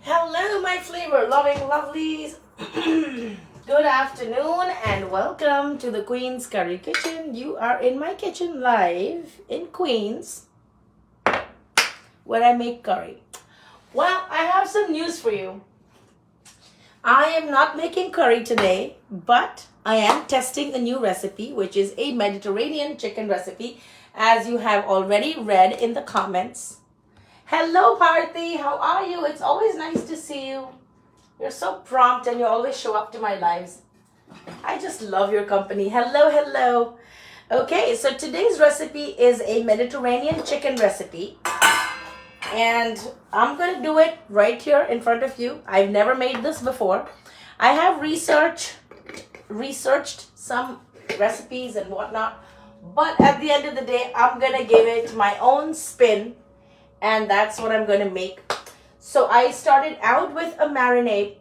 Hello, my flavor loving lovelies. Good afternoon and welcome to the Queen's Curry Kitchen. You are in my kitchen live in Queens where I make curry. Well, I have some news for you. I am not making curry today, but I am testing a new recipe, which is a Mediterranean chicken recipe, as you have already read in the comments. Hello, Parthi. How are you? It's always nice to see you. You're so prompt and you always show up to my lives. I just love your company. Hello, hello. Okay, so today's recipe is a Mediterranean chicken recipe. And I'm going to do it right here in front of you. I've never made this before. I have researched some recipes and whatnot. But at the end of the day, I'm going to give it my own spin. And that's what I'm going to make. So I started out with a marinade.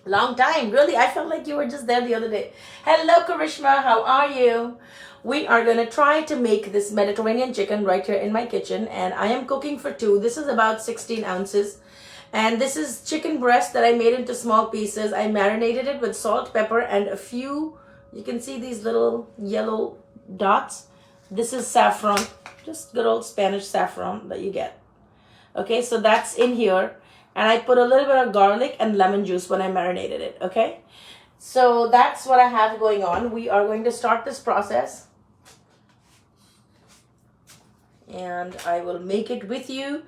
Long time. Really, I felt like you were just there the other day. Hello, Karishma. How are you? We are going to try to make this Mediterranean chicken right here in my kitchen. And I am cooking for two. This is about 16 ounces. And this is chicken breast that I made into small pieces. I marinated it with salt, pepper, and a few, you can see these little yellow dots. This is saffron. Just good old Spanish saffron that you get. Okay, so that's in here. And I put a little bit of garlic and lemon juice when I marinated it. Okay, so that's what I have going on. We are going to start this process. And I will make it with you.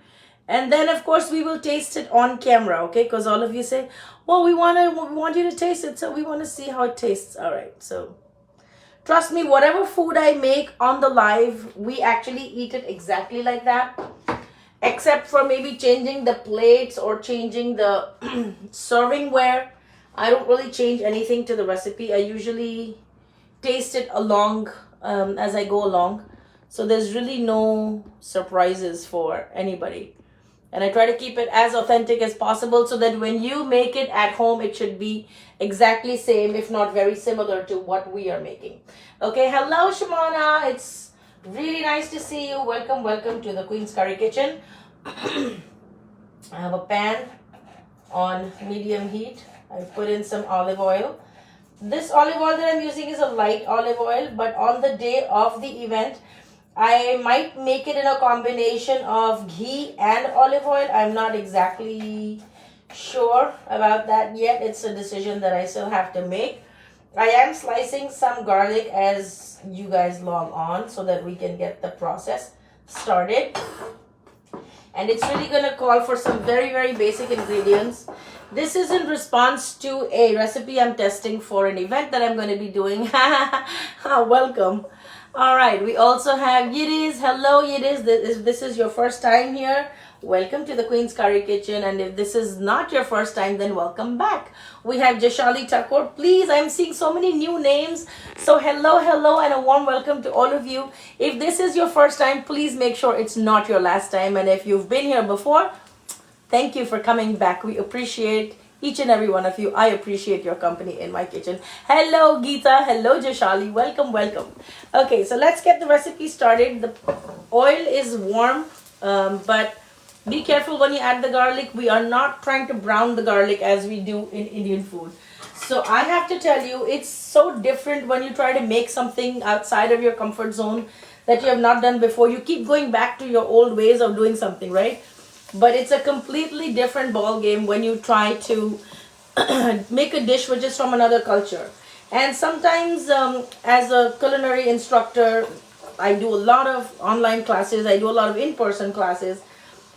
And then, of course, we will taste it on camera. Okay, because all of you say, well, we want you to taste it. So we want to see how it tastes. All right, so trust me, whatever food I make on the live, we actually eat it exactly like that. Except for maybe changing the plates or changing the servingware. I don't really change anything to the recipe. I usually taste it along as I go along. So there's really no surprises for anybody. And I try to keep it as authentic as possible so that when you make it at home, it should be exactly same, if not very similar to what we are making. Okay, hello, Shamana. It's really nice to see you. Welcome, welcome to the Queen's Curry Kitchen. I have a pan on medium heat. I put in some olive oil. This olive oil that I'm using is a light olive oil, but on the day of the event, I might make it in a combination of ghee and olive oil. I'm not exactly sure about that yet. It's a decision that I still have to make. I am slicing some garlic as you guys log on so that we can get the process started. And it's really going to call for some very, very basic ingredients. This is in response to a recipe I'm testing for an event that I'm going to be doing. Welcome. All right, we also have Yiddiz. Hello, Yiddiz. If this is your first time here, welcome to the Queen's Curry Kitchen. And if this is not your first time, then welcome back. We have Jashali Thakur. Please, I'm seeing so many new names. So hello, hello, and a warm welcome to all of you. If this is your first time, please make sure it's not your last time. And if you've been here before, thank you for coming back. We appreciate each and every one of you. I appreciate your company in my kitchen. Hello, Geeta. Hello, Jashali. Welcome, welcome. Okay, so let's get the recipe started. The oil is warm, but be careful when you add the garlic. We are not trying to brown the garlic as we do in Indian food. So I have to tell you, it's so different when you try to make something outside of your comfort zone that you have not done before. You keep going back to your old ways of doing something, right? But it's a completely different ball game when you try to make a dish which is from another culture. And sometimes as a culinary instructor, I do a lot of online classes. I do a lot of in-person classes.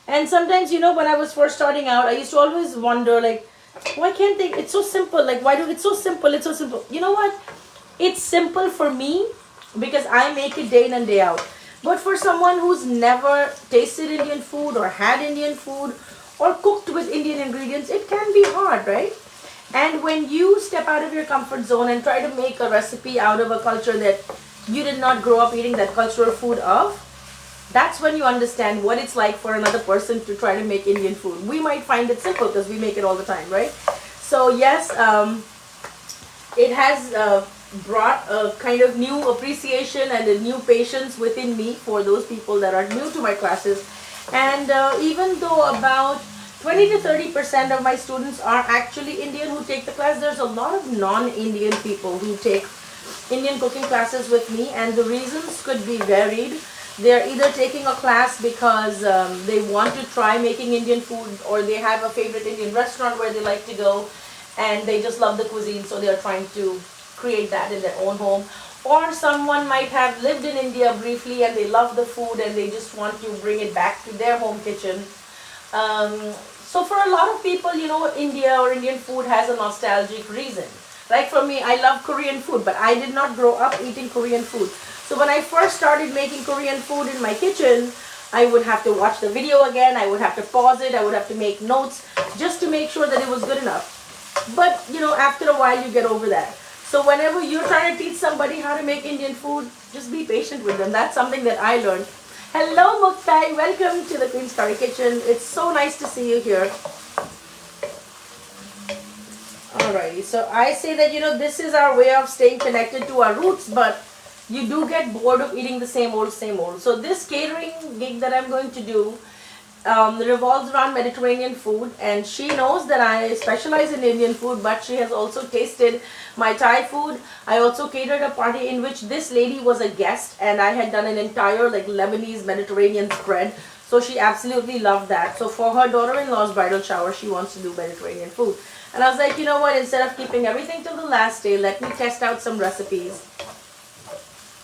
And sometimes, you know, when I was first starting out, I used to always wonder, like, why can't they? It's so simple. Like, why do it's so simple? It's so simple. You know what? It's simple for me because I make it day in and day out. But for someone who's never tasted Indian food or had Indian food or cooked with Indian ingredients, it can be hard, right? And when you step out of your comfort zone and try to make a recipe out of a culture that you did not grow up eating that cultural food of, that's when you understand what it's like for another person to try to make Indian food. We might find it simple because we make it all the time, right? So yes, it has brought a kind of new appreciation and a new patience within me for those people that are new to my classes. And even though about 20 to 30% of my students are actually Indian who take the class. There's a lot of non-Indian people who take Indian cooking classes with me, and the reasons could be varied. They're either taking a class because they want to try making Indian food, or they have a favorite Indian restaurant where they like to go and they just love the cuisine, so they're trying to create that in their own home. Or someone might have lived in India briefly and they love the food and they just want to bring it back to their home kitchen. So for a lot of people, you know, India or Indian food has a nostalgic reason. Like for me, I love Korean food, but I did not grow up eating Korean food. So when I first started making Korean food in my kitchen, I would have to watch the video again, I would have to pause it, I would have to make notes just to make sure that it was good enough. But, you know, after a while you get over that. So whenever you're trying to teach somebody how to make Indian food, just be patient with them. That's something that I learned. Hello Muktai, welcome to the Queen's Curry Kitchen. It's so nice to see you here. Alrighty, so I say that, you know, this is our way of staying connected to our roots, but you do get bored of eating the same old, same old. So this catering gig that I'm going to do revolves around Mediterranean food, and she knows that I specialize in Indian food, but she has also tasted my Thai food. I also catered a party in which this lady was a guest, and I had done an entire like Lebanese Mediterranean spread. So she absolutely loved that. So for her daughter-in-law's bridal shower, she wants to do Mediterranean food. And I was like, you know what, instead of keeping everything till the last day, let me test out some recipes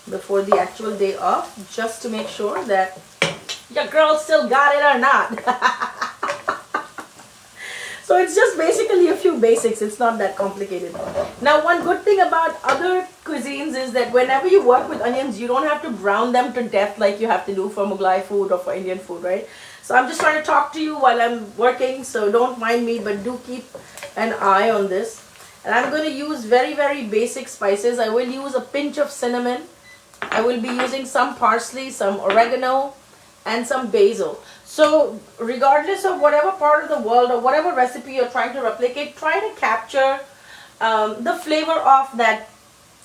before the actual day off, just to make sure that your girl still got it or not. So it's just basically a few basics. It's not that complicated. Now, one good thing about other cuisines is that whenever you work with onions, you don't have to brown them to death like you have to do for Mughlai food or for Indian food, right? So I'm just trying to talk to you while I'm working, so don't mind me, but do keep an eye on this. And I'm going to use very, very basic spices. I will use a pinch of cinnamon. I will be using some parsley, some oregano, and some basil. So regardless of whatever part of the world or whatever recipe you're trying to replicate, try to capture the flavor of that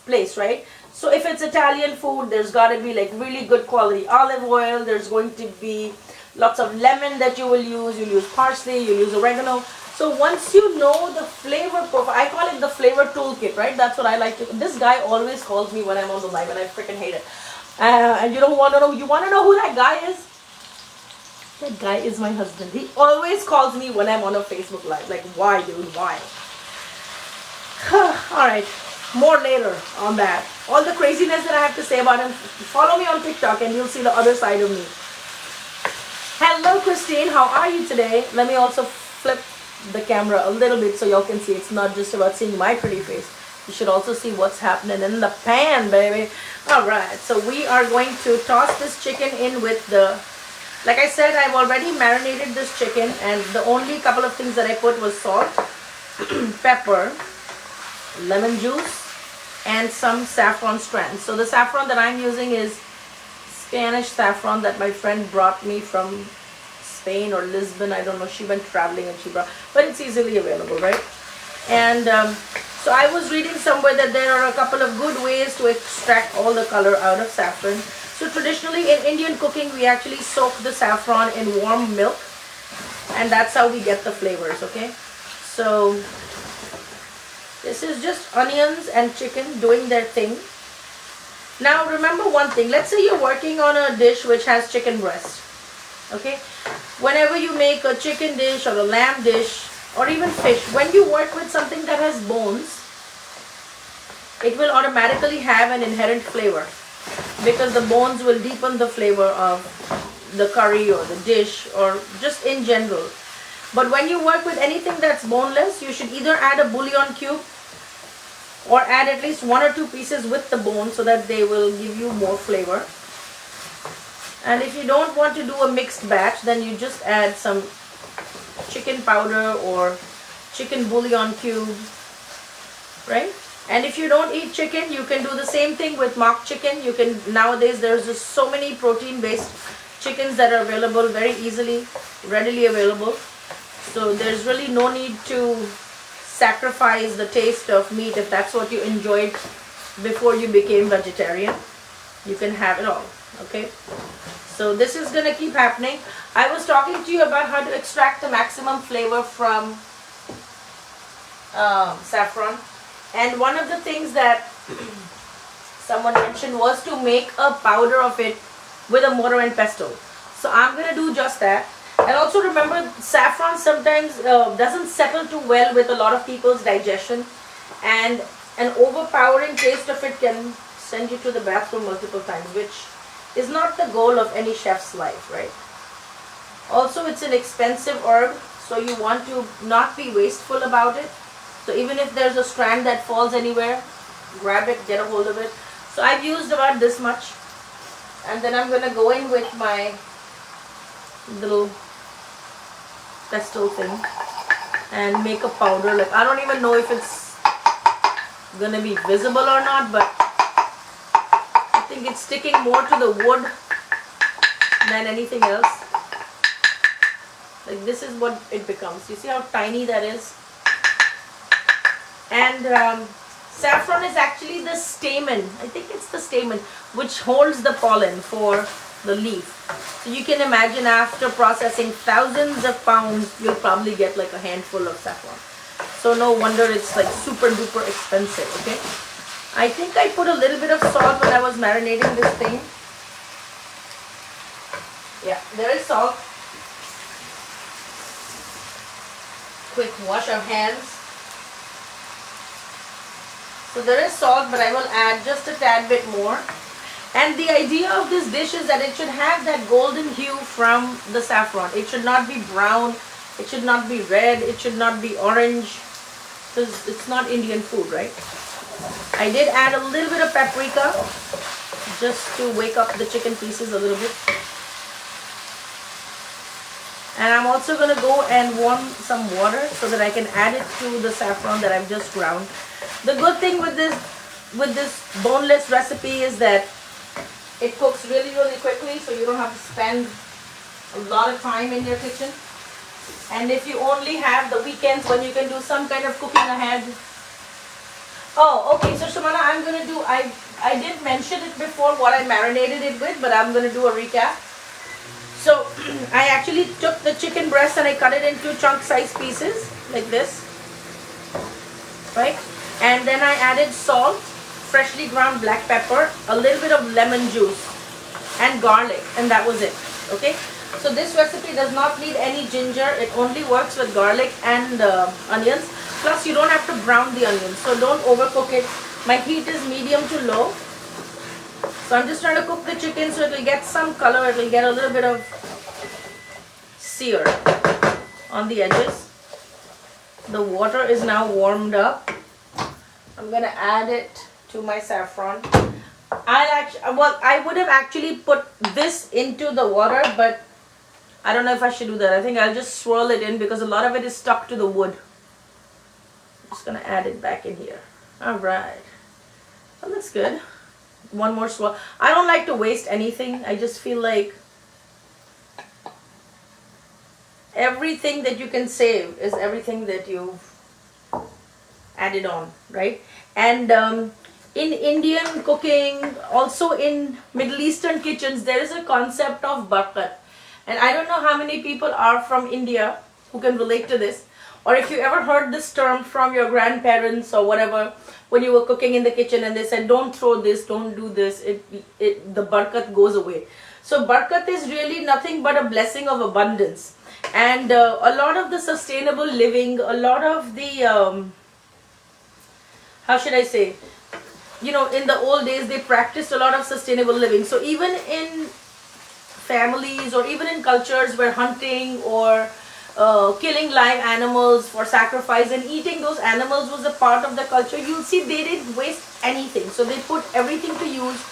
place, right? So if it's Italian food, there's got to be like really good quality olive oil. There's going to be lots of lemon that you will use. You'll use parsley, you'll use oregano. So once you know the flavor profile, I call it the flavor toolkit, right? That's what I like to. This guy always calls me when I'm on the live, and I freaking hate it. And you don't want to know. You want to know who that guy is? That guy is my husband. He always calls me when I'm on a Facebook live. Like, why, dude? Why? All right. More later on that. All the craziness that I have to say about him. Follow me on TikTok, and you'll see the other side of me. Hello, Christine. How are you today? Let me also flip the camera a little bit so y'all can see it's not just about seeing my pretty face. You should also see what's happening in the pan, baby. Alright, so we are going to toss this chicken in with the, like I said, I've already marinated this chicken, and the only couple of things that I put was salt, pepper, lemon juice, and some saffron strands. So the saffron that I'm using is Spanish saffron that my friend brought me from Spain or Lisbon. I don't know. She went traveling and she brought, but it's easily available, right? And so I was reading somewhere that there are a couple of good ways to extract all the color out of saffron. So traditionally in Indian cooking, we actually soak the saffron in warm milk, and that's how we get the flavors, okay? So this is just onions and chicken doing their thing. Now remember one thing. Let's say you're working on a dish which has chicken breast, okay? Whenever you make a chicken dish or a lamb dish or even fish, when you work with something that has bones, it will automatically have an inherent flavor, because the bones will deepen the flavor of the curry or the dish or just in general. But when you work with anything that's boneless, you should either add a bouillon cube or add at least 1 or 2 pieces with the bone so that they will give you more flavor. And if you don't want to do a mixed batch, then you just add some chicken powder or chicken bouillon cube, right? And if you don't eat chicken, you can do the same thing with mock chicken. You can, nowadays there's just so many protein-based chickens that are available very easily, readily available. So there's really no need to sacrifice the taste of meat if that's what you enjoyed before you became vegetarian. You can have it all, okay? So this is gonna keep happening. I was talking to you about how to extract the maximum flavor from saffron, and one of the things that someone mentioned was to make a powder of it with a mortar and pestle. So I'm going to do just that. And also remember, saffron sometimes doesn't settle too well with a lot of people's digestion, and an overpowering taste of it can send you to the bathroom multiple times, which is not the goal of any chef's life, right? Also, it's an expensive herb, so you want to not be wasteful about it. So even if there's a strand that falls anywhere, grab it, get a hold of it. So I've used about this much, and then I'm going to go in with my little pestle thing and make a powder. Like, I don't even know if it's gonna be visible or not, but I think it's sticking more to the wood than anything else. Like, this is what it becomes. You see how tiny that is? And saffron is actually the stamen, I think it's the stamen, which holds the pollen for the leaf. So you can imagine, after processing thousands of pounds, you'll probably get like a handful of saffron. So no wonder it's like super duper expensive, okay? I think I put a little bit of salt when I was marinating this thing. Yeah, there is salt. Quick wash of hands. So there is salt, but I will add just a tad bit more. And the idea of this dish is that it should have that golden hue from the saffron. It should not be brown, it should not be red, it should not be orange, because it's not Indian food, right? I did add a little bit of paprika just to wake up the chicken pieces a little bit. And I'm also going to go and warm some water so that I can add it to the saffron that I've just ground. The good thing with this boneless recipe is that it cooks really, really quickly, so you don't have to spend a lot of time in your kitchen. And if you only have the weekends when you can do some kind of cooking ahead. Oh, okay, so Shamana, I'm going to do, I did mention it before what I marinated it with, but I'm going to do a recap. So I actually took the chicken breast and I cut it into chunk-sized pieces like this, right? And then I added salt, freshly ground black pepper, a little bit of lemon juice, and garlic, and that was it, okay? So this recipe does not need any ginger. It only works with garlic and onions. Plus, you don't have to brown the onions, so don't overcook it. My heat is medium to low. So I'm just trying to cook the chicken so it will get some color. It will get a little bit of sear on the edges. The water is now warmed up. I'm going to add it to my saffron. I would have actually put this into the water, but I don't know if I should do that. I think I'll just swirl it in because a lot of it is stuck to the wood. I'm just going to add it back in here. Alright. That looks good. One more swirl. I don't like to waste anything. I just feel like everything that you can save is everything that you've added on, right? And in Indian cooking, also in Middle Eastern kitchens, there is a concept of barakat. And I don't know how many people are from India who can relate to this, or if you ever heard this term from your grandparents or whatever, when you were cooking in the kitchen and they said, don't throw this, don't do this, the barakat goes away. So barakat is really nothing but a blessing of abundance. And a lot of the sustainable living, a lot of the, how should I say, you know, in the old days, they practiced a lot of sustainable living. So even in families or even in cultures where hunting or killing live animals for sacrifice and eating those animals was a part of the culture, you'll see they didn't waste anything. So they put everything to use,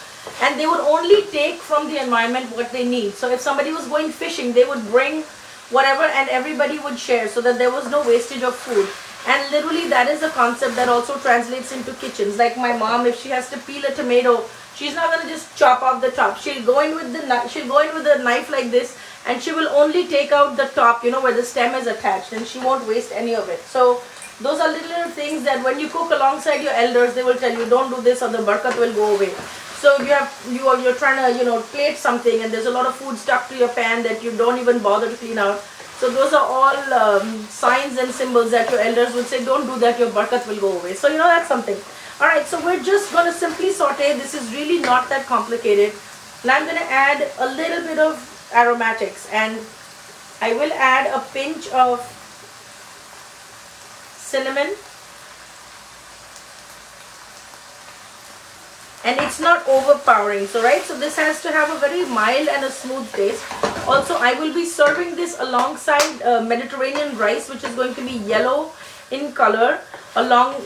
and they would only take from the environment what they need. So if somebody was going fishing, they would bring whatever and everybody would share so that there was no wastage of food. And literally that is a concept that also translates into kitchens. Like my mom, if she has to peel a tomato, she's not going to just chop off the top. She'll go in with the knife like this, and she will only take out the top, you know, where the stem is attached, and she won't waste any of it. So those are little things that when you cook alongside your elders, they will tell you, don't do this or the barakat will go away. So you're trying to plate something, and there's a lot of food stuck to your pan that you don't even bother to clean out. So those are all signs and symbols that your elders would say, don't do that, your barakat will go away. So that's something. Alright, so we're just going to simply saute. This is really not that complicated. Now I'm going to add a little bit of aromatics, and I will add a pinch of cinnamon. And it's not overpowering, so this has to have a very mild and a smooth taste. Also, I will be serving this alongside Mediterranean rice, which is going to be yellow in color,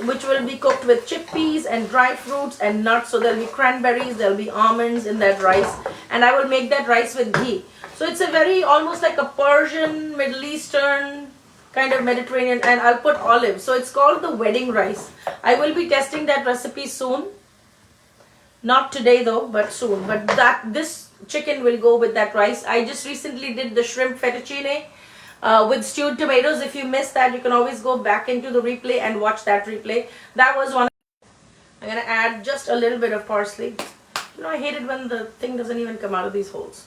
which will be cooked with chickpeas and dry fruits and nuts. So there'll be cranberries, there'll be almonds in that rice, and I will make that rice with ghee. So it's a very almost like a Persian, Middle Eastern kind of Mediterranean, and I'll put olives. So it's called the wedding rice. I will be testing that recipe soon. Not today though, but soon. But this chicken will go with that rice. I just recently did the shrimp fettuccine with stewed tomatoes. If you missed that, you can always go back into the replay and watch that replay. That was one. I'm going to add just a little bit of parsley. I hate it when the thing doesn't even come out of these holes.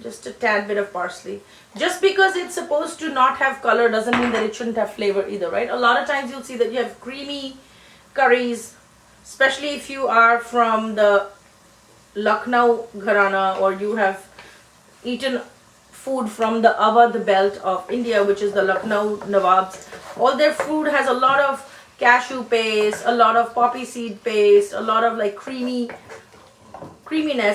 Just a tad bit of parsley. Just because it's supposed to not have color doesn't mean that it shouldn't have flavor either, right? A lot of times you'll see that you have creamy curries, especially if you are from the Lucknow Gharana, or you have eaten food from the Awadh belt of India, which is the Lucknow Nawabs. All their food has a lot of cashew paste, a lot of poppy seed paste, a lot of like creaminess,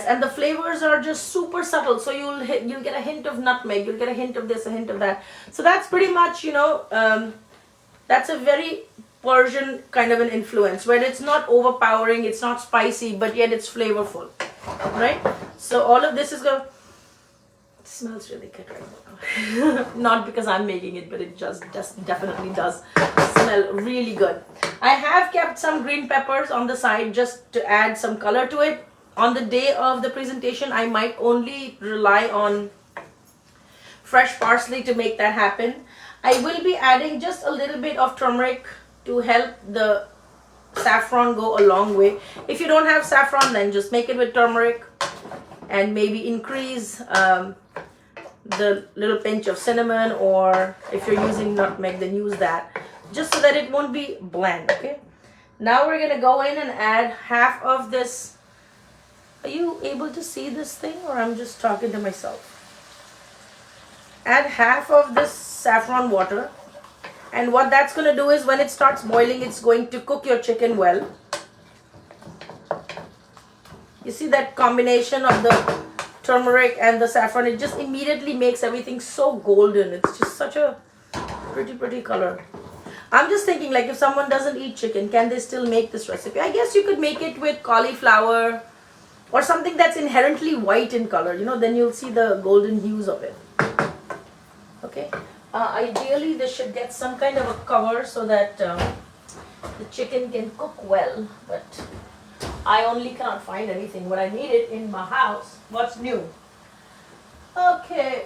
and the flavors are just super subtle. So you'll get a hint of nutmeg, you'll get a hint of this, a hint of that. So that's pretty much that's a very Persian kind of an influence, where it's not overpowering, it's not spicy, but yet it's flavorful, right? So all of this is going to, it smells really good right now. Not because I'm making it, but it just definitely does smell really good. I have kept some green peppers on the side just to add some color to it. On the day of the presentation, I might only rely on fresh parsley to make that happen. I will be adding just a little bit of turmeric to help the saffron go a long way. If you don't have saffron, then just make it with turmeric, and maybe increase the little pinch of cinnamon, or if you're using nutmeg, then use that, just so that it won't be bland. Okay, now we're gonna go in and add half of this. Are you able to see this thing, or I'm just talking to myself? Add half of this saffron water. And what that's going to do is, when it starts boiling, it's going to cook your chicken well. You see that combination of the turmeric and the saffron, it just immediately makes everything so golden. It's just such a pretty color. I'm just thinking, like, if someone doesn't eat chicken, can they still make this recipe? I guess you could make it with cauliflower or something that's inherently white in color. Then you'll see the golden hues of it. Okay. Ideally, this should get some kind of a cover so that the chicken can cook well, but I only cannot find anything when I need it in my house. What's new? Okay.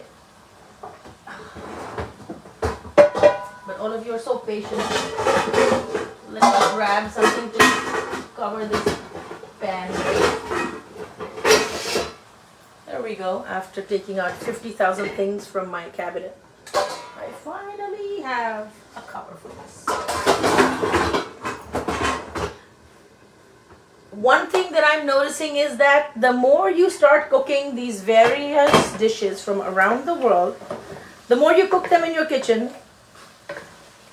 But all of you are so patient. Let me grab something to cover this pan. There we go. After taking out 50,000 things from my cabinet, I finally have a cover for this. One thing that I'm noticing is that the more you start cooking these various dishes from around the world, the more you cook them in your kitchen,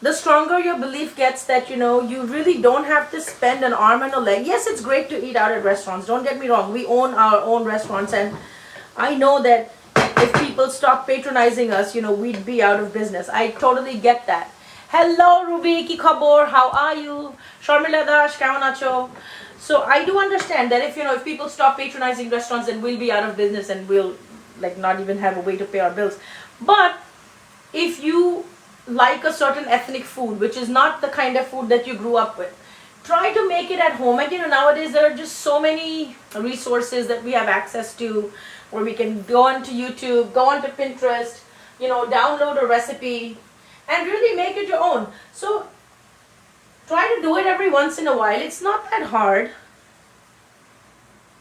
the stronger your belief gets that, you really don't have to spend an arm and a leg. Yes, it's great to eat out at restaurants. Don't get me wrong. We own our own restaurants, and I know that if people stop patronizing us, we'd be out of business. I totally get that. Hello, Ruby, ki khabor, how are you? Sharmila Dash, keman acho? So I do understand that if people stop patronizing restaurants, then we'll be out of business and we'll not even have a way to pay our bills. But if you like a certain ethnic food, which is not the kind of food that you grew up with, try to make it at home. And nowadays there are just so many resources that we have access to, where we can go onto YouTube, go onto Pinterest, download a recipe and really make it your own. So try to do it every once in a while. It's not that hard.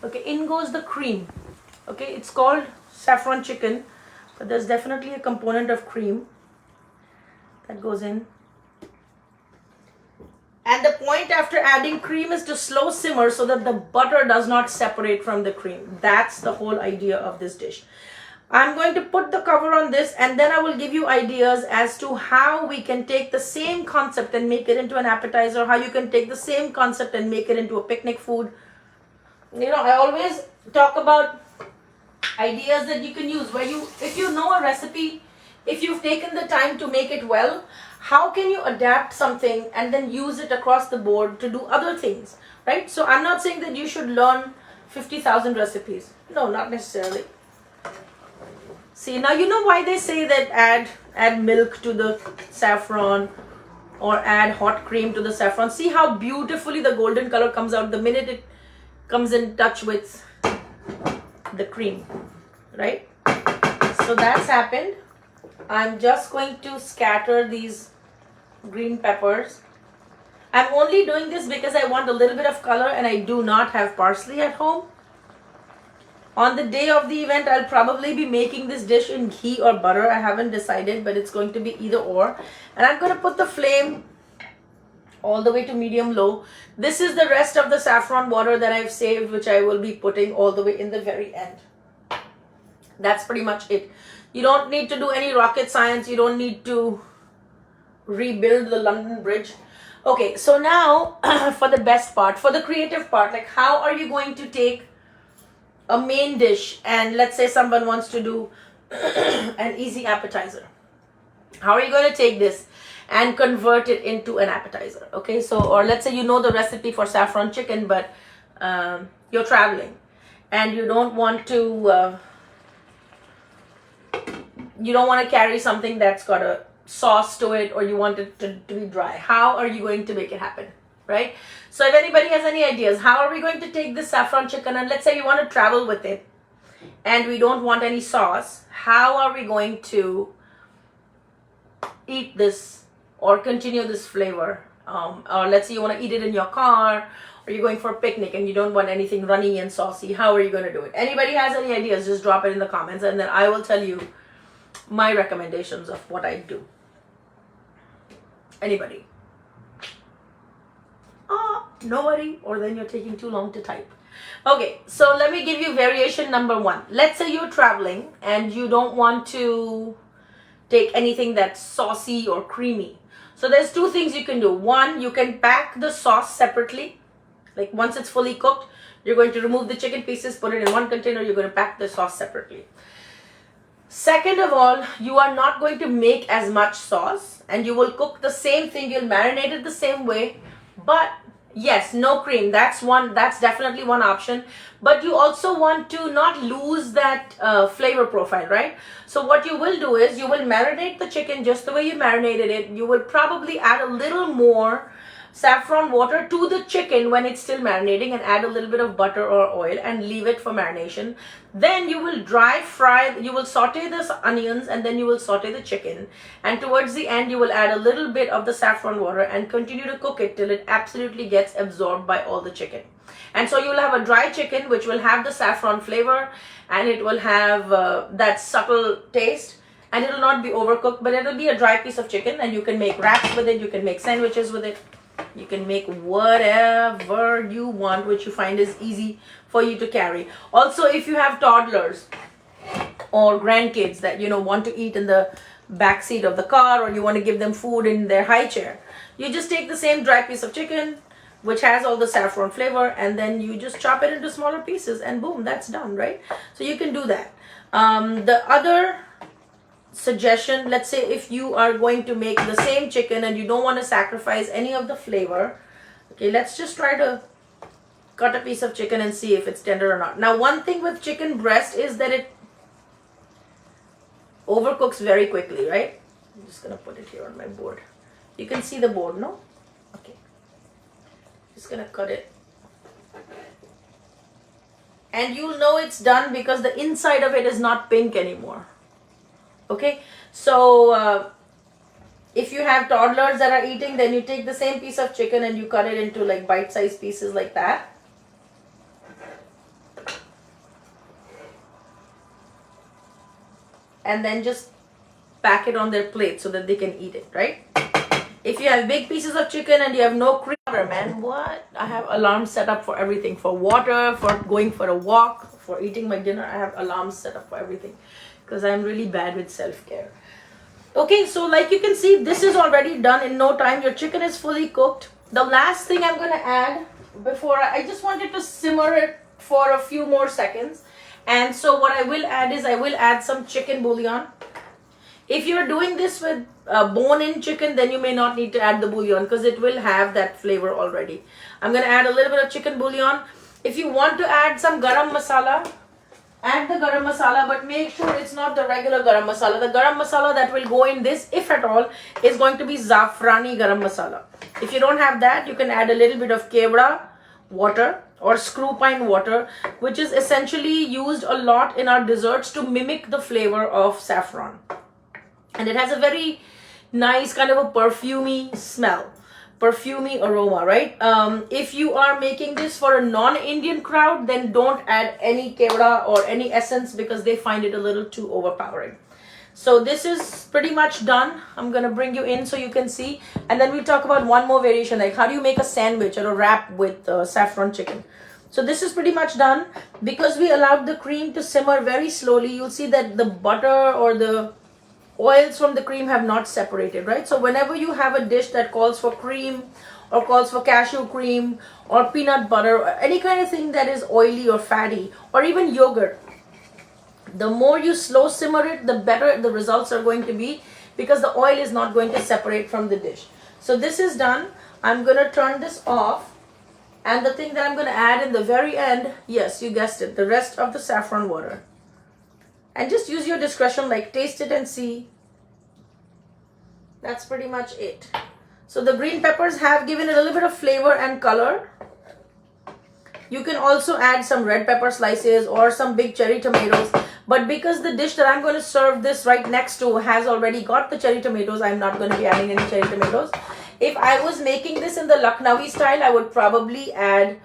Okay, in goes the cream. Okay, it's called saffron chicken, but there's definitely a component of cream that goes in. And the point after adding cream is to slow simmer so that the butter does not separate from the cream. That's the whole idea of this dish. I'm going to put the cover on this, and then I will give you ideas as to how we can take the same concept and make it into an appetizer, how you can take the same concept and make it into a picnic food. You know, I always talk about ideas that you can use where if you know a recipe, if you've taken the time to make it well, how can you adapt something and then use it across the board to do other things, right? So I'm not saying that you should learn 50,000 recipes. No, not necessarily. See, now you know why they say that add milk to the saffron or add hot cream to the saffron. See how beautifully the golden color comes out the minute it comes in touch with the cream, right? So that's happened. I'm just going to scatter these green peppers. I'm only doing this because I want a little bit of color and I do not have parsley at home. On the day of the event, I'll probably be making this dish in ghee or butter. I haven't decided, but it's going to be either or. And I'm going to put the flame all the way to medium low. This is the rest of the saffron water that I've saved, which I will be putting all the way in the very end. That's pretty much it. You don't need to do any rocket science. You don't need to rebuild the London Bridge. Okay, so now for the best part, for the creative part, like how are you going to take a main dish and let's say someone wants to do an easy appetizer. How are you going to take this and convert it into an appetizer? Okay, so, or let's say you know the recipe for saffron chicken, but you're traveling and you don't want to carry something that's got a sauce to it, or you want it to be dry. How are you going to make it happen, right? So if anybody has any ideas, how are we going to take this saffron chicken and let's say we want to travel with it and we don't want any sauce, how are we going to eat this or continue this flavor? Or let's say you want to eat it in your car, or you're going for a picnic and you don't want anything runny and saucy. How are you going to do it? Anybody has any ideas, just drop it in the comments and then I will tell you my recommendations of what I do. Anybody? Nobody, or then you're taking too long to type. Okay, so let me give you variation number one. Let's say you're traveling and you don't want to take anything that's saucy or creamy. So there's two things you can do. One, you can pack the sauce separately. Like once it's fully cooked, you're going to remove the chicken pieces, put it in one container, you're going to pack the sauce separately. Second of all, you are not going to make as much sauce and you will cook the same thing, you'll marinate it the same way, but yes, no cream. That's definitely one option. But you also want to not lose that flavor profile, right? So what you will do is you will marinate the chicken just the way you marinated it. You will probably add a little more saffron water to the chicken when it's still marinating and add a little bit of butter or oil and leave it for marination. Then you will dry fry, you will saute the onions and then you will saute the chicken, and towards the end you will add a little bit of the saffron water and continue to cook it till it absolutely gets absorbed by all the chicken. And so you will have a dry chicken which will have the saffron flavor and it will have that subtle taste, and it will not be overcooked, but it will be a dry piece of chicken, and you can make wraps with it, you can make sandwiches with it. You can make whatever you want, which you find is easy for you to carry. Also, if you have toddlers or grandkids that want to eat in the back seat of the car, or you want to give them food in their high chair, you just take the same dry piece of chicken which has all the saffron flavor, and then you just chop it into smaller pieces and boom, that's done, right? So you can do that. The other suggestion, let's say if you are going to make the same chicken and you don't want to sacrifice any of the flavor, okay, let's just try to cut a piece of chicken and see if it's tender or not. Now, one thing with chicken breast is that it overcooks very quickly, right? I'm just gonna put it here on my board. You can see the board, no? Okay, just gonna cut it, and you'll know it's done because the inside of it is not pink anymore. Okay, so if you have toddlers that are eating, then you take the same piece of chicken and you cut it into like bite-sized pieces like that. and then just pack it on their plate so that they can eat it, right? If you have big pieces of chicken and you have no cream, man, what? I have alarms set up for everything. For water, for going for a walk, for eating my dinner. I have alarms set up for everything because I'm really bad with self-care. Okay, so like you can see, this is already done in no time. Your chicken is fully cooked. The last thing I'm going to add before, I just wanted to simmer it for a few more seconds. And so what I will add is I will add some chicken bouillon. If you're doing this with bone-in chicken, then you may not need to add the bouillon because it will have that flavor already. I'm going to add a little bit of chicken bouillon. If you want to add some garam masala, add the garam masala, but make sure it's not the regular garam masala. The garam masala that will go in this, if at all, is going to be zafrani garam masala. If you don't have that, you can add a little bit of kevda water or screw pine water, which is essentially used a lot in our desserts to mimic the flavor of saffron. And it has a very nice kind of a perfumey smell, perfumey aroma, right? If you are making this for a non-Indian crowd, then don't add any kevda or any essence because they find it a little too overpowering. So this is pretty much done. I'm going to bring you in so you can see. And then we'll talk about one more variation, like how do you make a sandwich or a wrap with saffron chicken. So this is pretty much done. Because we allowed the cream to simmer very slowly, you'll see that the butter or the oils from the cream have not separated, right? So whenever you have a dish that calls for cream or calls for cashew cream or peanut butter or any kind of thing that is oily or fatty or even yogurt, the more you slow simmer it, the better the results are going to be because the oil is not going to separate from the dish. So this is done. I'm going to turn this off, and the thing that I'm going to add in the very end, yes, you guessed it, the rest of the saffron water. And just use your discretion, like taste it and see. That's pretty much it. So the green peppers have given it a little bit of flavor and color. You can also add some red pepper slices or some big cherry tomatoes. But because the dish that I'm going to serve this right next to has already got the cherry tomatoes, I'm not going to be adding any cherry tomatoes. If I was making this in the Lucknowi style, I would probably add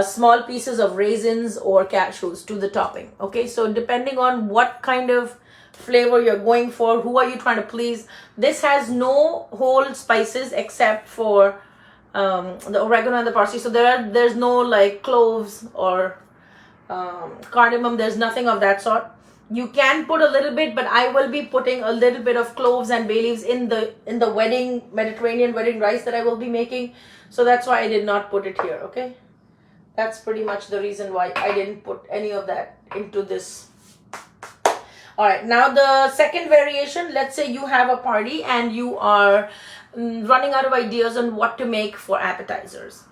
small pieces of raisins or cashews to the topping. Okay, so depending on what kind of flavor you're going for, who are you trying to please, this has no whole spices except for the oregano and the parsley. So there's no like cloves or cardamom. There's nothing of that sort. You can put a little bit, but I will be putting a little bit of cloves and bay leaves in the Mediterranean wedding rice that I will be making. So that's why I did not put it here. Okay, that's pretty much the reason why I didn't put any of that into this. All right, now the second variation, let's say you have a party and you are running out of ideas on what to make for appetizers.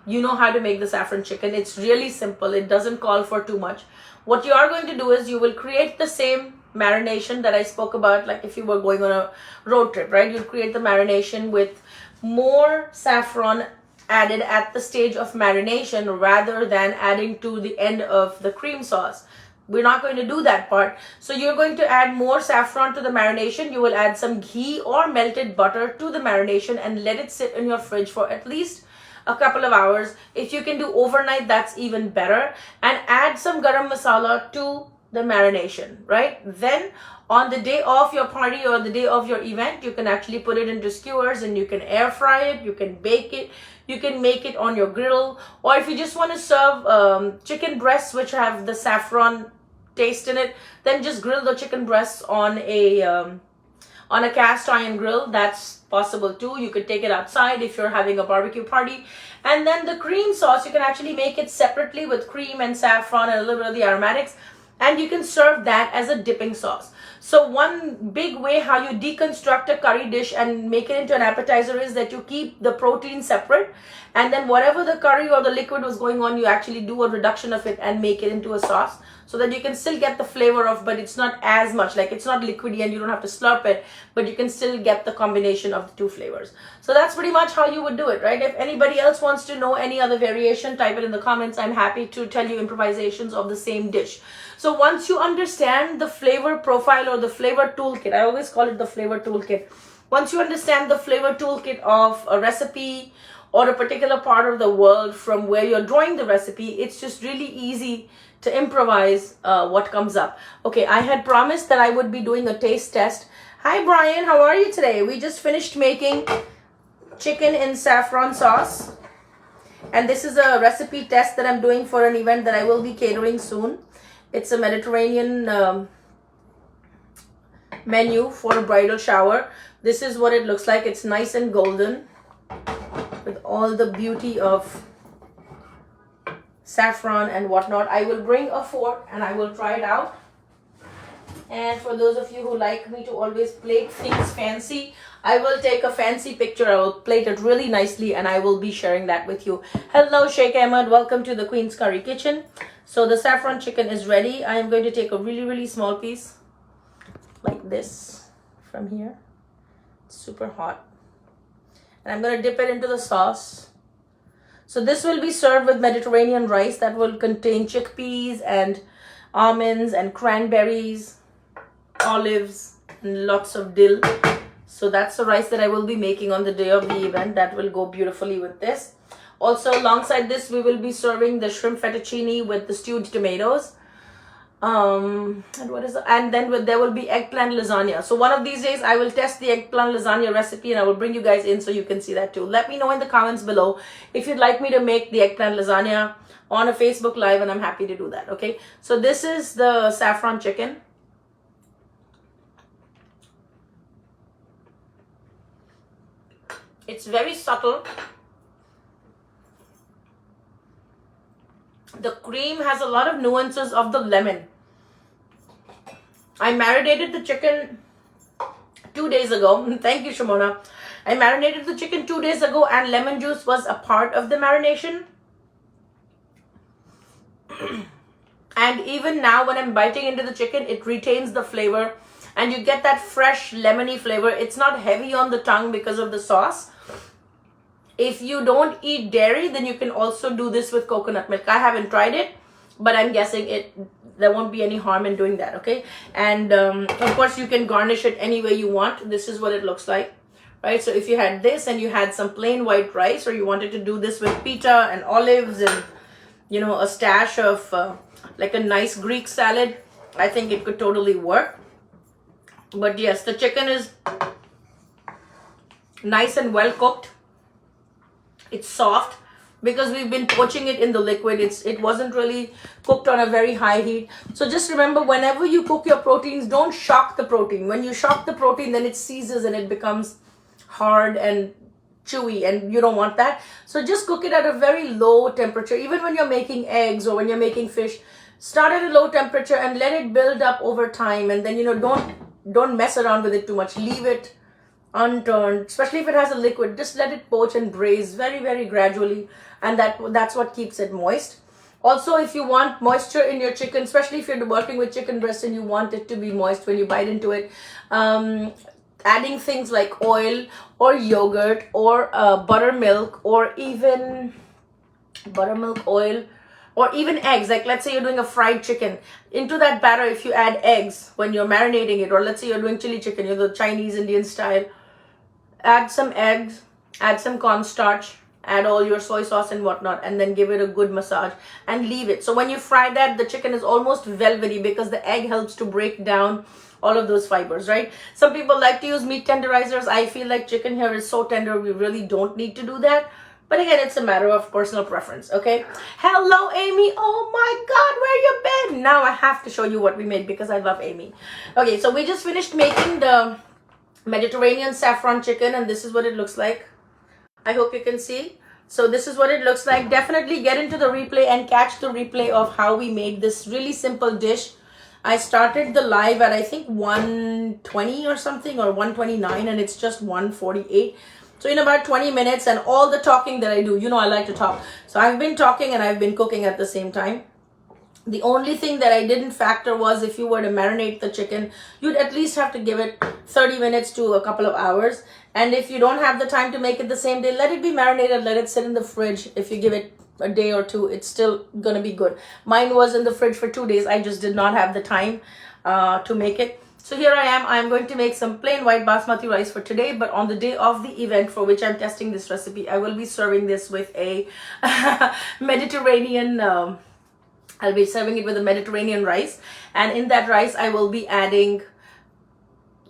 You know how to make the saffron chicken. It's really simple. It doesn't call for too much. What you are going to do is you will create the same marination that I spoke about, like if you were going on a road trip, right? You'll create the marination with more saffron added at the stage of marination rather than adding to the end of the cream sauce. We're not going to do that part. So you're going to add more saffron to the marination. You will add some ghee or melted butter to the marination and let it sit in your fridge for at least a couple of hours. If you can do overnight, that's even better. And add some garam masala to the marination, right? Then on the day of your party or the day of your event, you can actually put it into skewers and you can air fry it, you can bake it, you can make it on your grill. Or if you just want to serve chicken breasts which have the saffron taste in it, then just grill the chicken breasts on a cast iron grill. That's possible too. You could take it outside if you're having a barbecue party. And then the cream sauce, you can actually make it separately with cream and saffron and a little bit of the aromatics, and you can serve that as a dipping sauce. So one big way how you deconstruct a curry dish and make it into an appetizer is that you keep the protein separate, and then whatever the curry or the liquid was going on, you actually do a reduction of it and make it into a sauce so that you can still get the flavor of, but it's not as much, like it's not liquidy and you don't have to slurp it, but you can still get the combination of the two flavors. So that's pretty much how you would do it, right? If anybody else wants to know any other variation, type it in the comments. I'm happy to tell you improvisations of the same dish. So once you understand the flavor profile or the flavor toolkit, I always call it the flavor toolkit. Once you understand the flavor toolkit of a recipe or a particular part of the world from where you're drawing the recipe, it's just really easy to improvise what comes up. Okay, I had promised that I would be doing a taste test. Hi Brian, how are you today? We just finished making chicken in saffron sauce, and this is a recipe test that I'm doing for an event that I will be catering soon. It's a Mediterranean menu for a bridal shower. This is what it looks like. It's nice and golden with all the beauty of saffron and whatnot. I will bring a fork and I will try it out. And for those of you who like me to always plate things fancy, I will take a fancy picture. I will plate it really nicely and I will be sharing that with you. Hello Sheikh Ahmed, welcome to the Queen's Curry Kitchen. So the saffron chicken is ready. I am going to take a really small piece like this from here. It's super hot. And I'm going to dip it into the sauce. So this will be served with Mediterranean rice that will contain chickpeas and almonds and cranberries, olives, and lots of dill. So that's the rice that I will be making on the day of the event. That will go beautifully with this. Also alongside this, we will be serving the shrimp fettuccine with the stewed tomatoes. And then there will be eggplant lasagna. So one of these days I will test the eggplant lasagna recipe and I will bring you guys in so you can see that too. Let me know in the comments below if you'd like me to make the eggplant lasagna on a Facebook Live, and I'm happy to do that. Okay, so this is the saffron chicken. It's very subtle. The cream has a lot of nuances of the lemon. I marinated the chicken 2 days ago. Thank you, Shimona. I marinated the chicken 2 days ago and lemon juice was a part of the marination. And even now when I'm biting into the chicken, it retains the flavor and you get that fresh lemony flavor. It's not heavy on the tongue because of the sauce. If you don't eat dairy, then you can also do this with coconut milk. I haven't tried it, but I'm guessing there won't be any harm in doing that. Okay, and of course you can garnish it any way you want. This is what it looks like, right? So if you had this and you had some plain white rice, or you wanted to do this with pita and olives and a stash of like a nice Greek salad, I think it could totally work. But yes, the chicken is nice and well cooked. It's soft because we've been poaching it in the liquid. It wasn't really cooked on a very high heat. So just remember, whenever you cook your proteins, don't shock the protein. When you shock the protein, then it seizes and it becomes hard and chewy, and you don't want that. So just cook it at a very low temperature. Even when you're making eggs or when you're making fish, start at a low temperature and let it build up over time. And then don't mess around with it too much. Leave it unturned, especially if it has a liquid. Just let it poach and braise very gradually, and that's what keeps it moist. Also, if you want moisture in your chicken, especially if you're working with chicken breast and you want it to be moist when you bite into it, adding things like oil or yogurt or buttermilk, or even buttermilk, oil, or even eggs. Like let's say you're doing a fried chicken, into that batter if you add eggs when you're marinating it, or let's say you're doing chili chicken, the Chinese Indian style, add some eggs, add some cornstarch, add all your soy sauce and whatnot, and then give it a good massage and leave it. So when you fry that, the chicken is almost velvety because the egg helps to break down all of those fibers, right? Some people like to use meat tenderizers. I feel like chicken here is so tender, we really don't need to do that. But again, it's a matter of personal preference, okay? Hello, Amy. Oh my God, where you been? Now I have to show you what we made because I love Amy. Okay, so we just finished making the Mediterranean saffron chicken, and this is what it looks like. I hope you can see. So this is what it looks like. Definitely get into the replay and catch the replay of how we made this really simple dish. I started the live at I think 1:20 or something, or 1:29, and it's just 1:48. So in about 20 minutes, and all the talking that I do, I like to talk. So I've been talking and I've been cooking at the same time. The only thing that I didn't factor was if you were to marinate the chicken, you'd at least have to give it 30 minutes to a couple of hours. And if you don't have the time to make it the same day, let it be marinated, let it sit in the fridge. If you give it a day or two, it's still going to be good. Mine was in the fridge for 2 days. I just did not have the time to make it. So here I am. I'm going to make some plain white basmati rice for today, but on the day of the event for which I'm testing this recipe, I will be serving this with a Mediterranean, I'll be serving it with a Mediterranean rice. And in that rice, I will be adding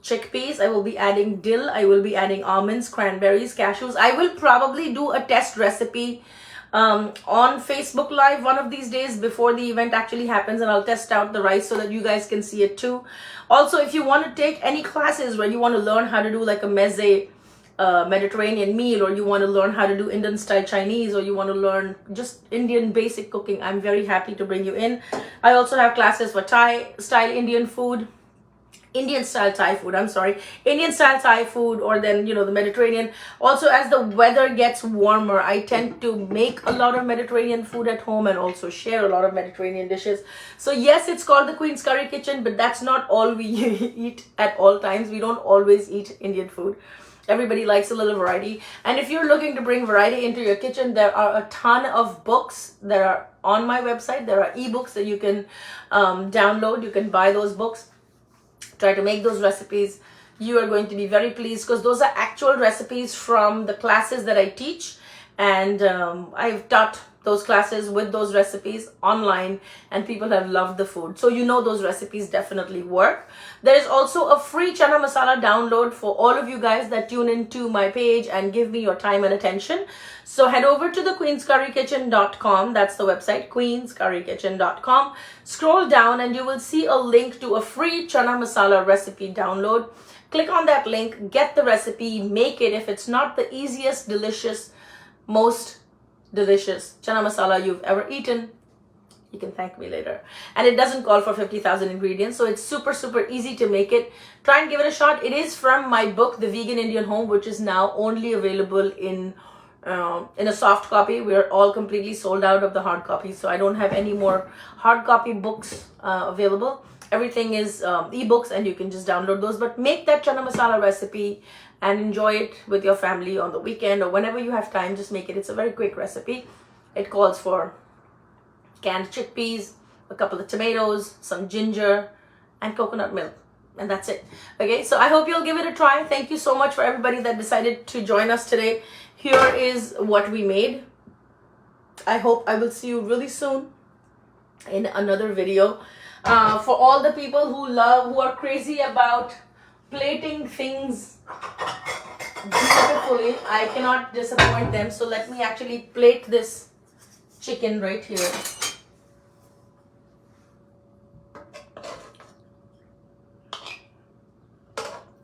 chickpeas, I will be adding dill, I will be adding almonds, cranberries, cashews. I will probably do a test recipe on Facebook Live one of these days before the event actually happens, and I'll test out the rice so that you guys can see it too. Also, if you want to take any classes where you want to learn how to do like a meze Mediterranean meal, or you want to learn how to do Indian style Chinese, or you want to learn just Indian basic cooking, I'm very happy to bring you in. I also have classes for Thai style Indian food, Indian style Thai food, I'm sorry, Indian style Thai food, or then, you know, the Mediterranean. Also, as the weather gets warmer, I tend to make a lot of Mediterranean food at home and also share a lot of Mediterranean dishes. So yes, it's called the Queen's Curry Kitchen, but that's not all we eat at all times. We don't always eat Indian food. Everybody likes a little variety. And if you're looking to bring variety into your kitchen, there are a ton of books that are on my website. There are ebooks that you can download. You can buy those books. Try to make those recipes. You are going to be very pleased, because those are actual recipes from the classes that I teach, and I've taught those classes with those recipes online, and people have loved the food. So you know those recipes definitely work. There is also a free chana masala download for all of you guys that tune into my page and give me your time and attention. So head over to the queenscurrykitchen.com. That's the website, queenscurrykitchen.com. Scroll down and you will see a link to a free chana masala recipe download. Click on that link, get the recipe, make it. If it's not the easiest, delicious, most delicious chana masala you've ever eaten, you can thank me later. And it doesn't call for 50,000 ingredients, so it's super, super easy to make it. Try and give it a shot. It is from my book, The Vegan Indian Home, which is now only available in a soft copy. We're all completely sold out of the hard copy, so I don't have any more hard copy books available. Everything is ebooks, and you can just download those. But make that chana masala recipe and enjoy it with your family on the weekend or whenever you have time. Just make it. It's a very quick recipe. It calls for canned chickpeas, a couple of tomatoes, some ginger, and coconut milk. And that's it. Okay, so I hope you'll give it a try. Thank you so much for everybody that decided to join us today. Here is what we made. I hope I will see you really soon in another video. For all the people who are crazy about plating things beautifully, I cannot disappoint them. So let me actually plate this chicken right here.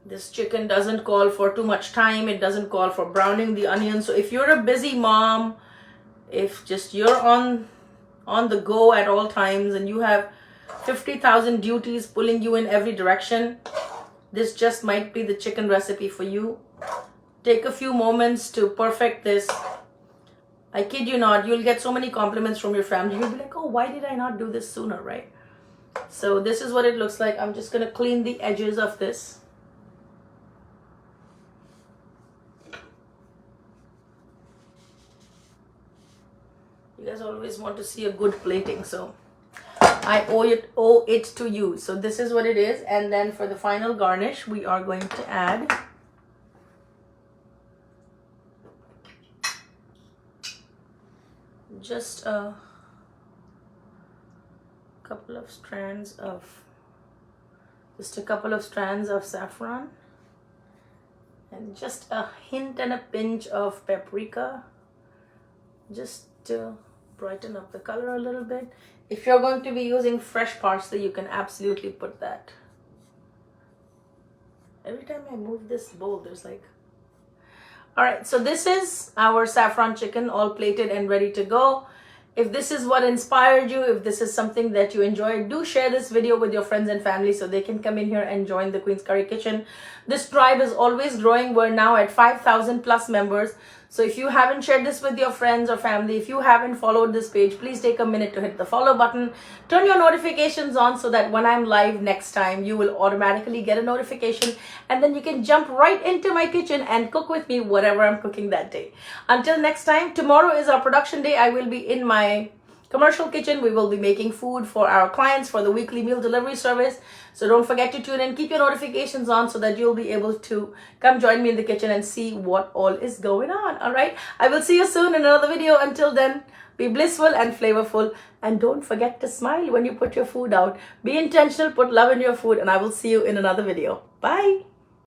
This chicken doesn't call for too much time. It doesn't call for browning the onion. So if you're a busy mom, if just you're on the go at all times and you have 50,000 duties pulling you in every direction, this just might be the chicken recipe for you. Take a few moments to perfect this. I kid you not, you'll get so many compliments from your family. You'll be like, oh, why did I not do this sooner, right? So this is what it looks like. I'm just going to clean the edges of this. You guys always want to see a good plating, so I owe it to you. So this is what it is. And then for the final garnish, we are going to add just a couple of strands of saffron, and just a hint and a pinch of paprika, just to brighten up the color a little bit. If you're going to be using fresh parsley, you can absolutely put that. Every time I move this bowl, there's like... Alright, so this is our saffron chicken, all plated and ready to go. If this is what inspired you, if this is something that you enjoyed, do share this video with your friends and family so they can come in here and join the Queen's Curry Kitchen. This tribe is always growing. We're now at 5,000 plus members. So if you haven't shared this with your friends or family, if you haven't followed this page, please take a minute to hit the follow button. Turn your notifications on so that when I'm live next time, you will automatically get a notification, and then you can jump right into my kitchen and cook with me whatever I'm cooking that day. Until next time, tomorrow is our production day. I will be in my commercial kitchen. We will be making food for our clients for the weekly meal delivery service. So don't forget to tune in, keep your notifications on so that you'll be able to come join me in the kitchen and see what all is going on. All right. I will see you soon in another video. Until then, be blissful and flavorful. And don't forget to smile when you put your food out. Be intentional, put love in your food, and I will see you in another video. Bye.